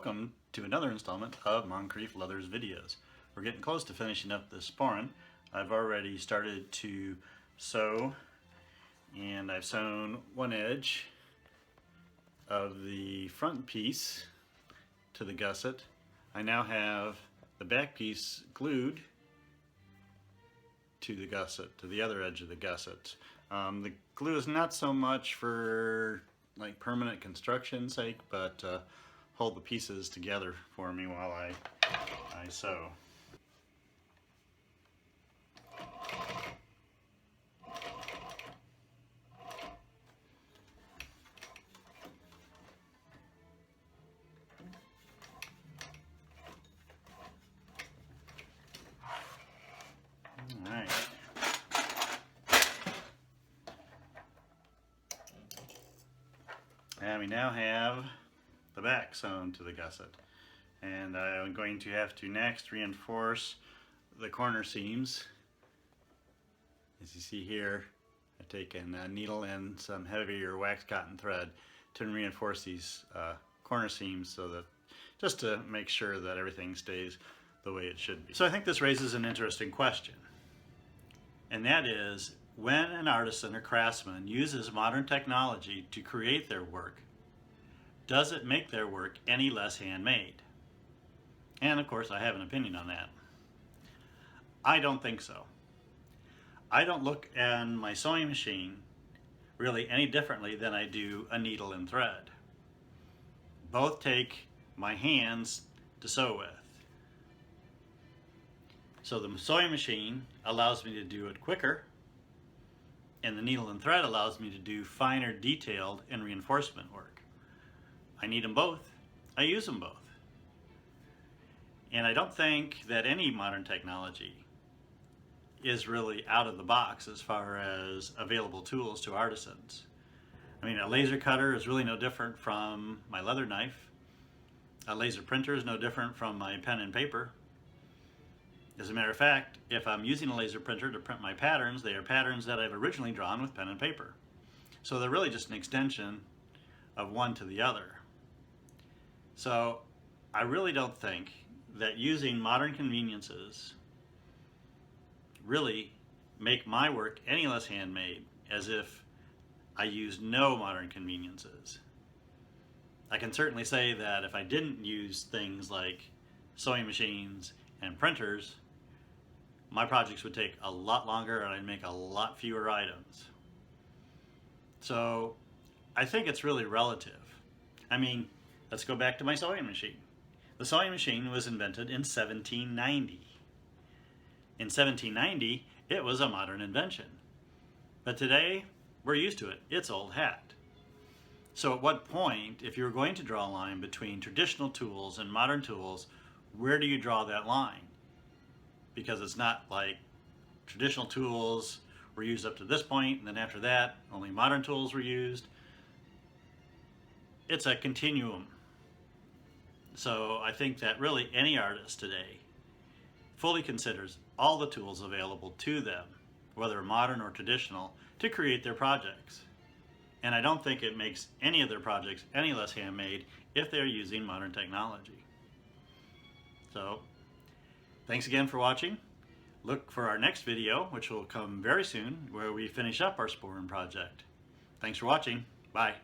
welcome to another installment of Moncrief Leathers videos. We're getting close to finishing up this Sporran. I've already started to sew, and I've sewn one edge of the front piece to the gusset. I now have the back piece glued to the gusset, to the other edge of the gusset. The glue is not so much for like permanent construction sake, but hold the pieces together for me while I sew. All right. And we now have the back sewn to the gusset, and I'm going to have to next reinforce the corner seams. As you see here, I've taken a needle and some heavier wax cotton thread to reinforce these corner seams, so that just to make sure that everything stays the way it should be. So I think this raises an interesting question, and that is, when an artisan or craftsman uses modern technology to create their work, does it make their work any less handmade? And of course, I have an opinion on that. I don't think so. I don't look at my sewing machine really any differently than I do a needle and thread. Both take my hands to sew with. So the sewing machine allows me to do it quicker, and the needle and thread allows me to do finer, detailed, and reinforcement work. I need them both. I use them both. And I don't think that any modern technology is really out of the box as far as available tools to artisans. I mean, a laser cutter is really no different from my leather knife. A laser printer is no different from my pen and paper. As a matter of fact, if I'm using a laser printer to print my patterns, they are patterns that I've originally drawn with pen and paper. So they're really just an extension of one to the other. So I really don't think that using modern conveniences really make my work any less handmade as if I used no modern conveniences. I can certainly say that if I didn't use things like sewing machines and printers, my projects would take a lot longer and I'd make a lot fewer items. So I think it's really relative. I mean, let's go back to my sewing machine. The sewing machine was invented in 1790. In 1790, it was a modern invention. But today, we're used to it. It's old hat. So at what point, if you're going to draw a line between traditional tools and modern tools, where do you draw that line? Because it's not like traditional tools were used up to this point, and then after that, only modern tools were used. It's a continuum. So I think that really any artist today fully considers all the tools available to them, whether modern or traditional, to create their projects. And I don't think it makes any of their projects any less handmade if they're using modern technology. So thanks again for watching. Look for our next video, which will come very soon, where we finish up our Sporran project. Thanks for watching. Bye.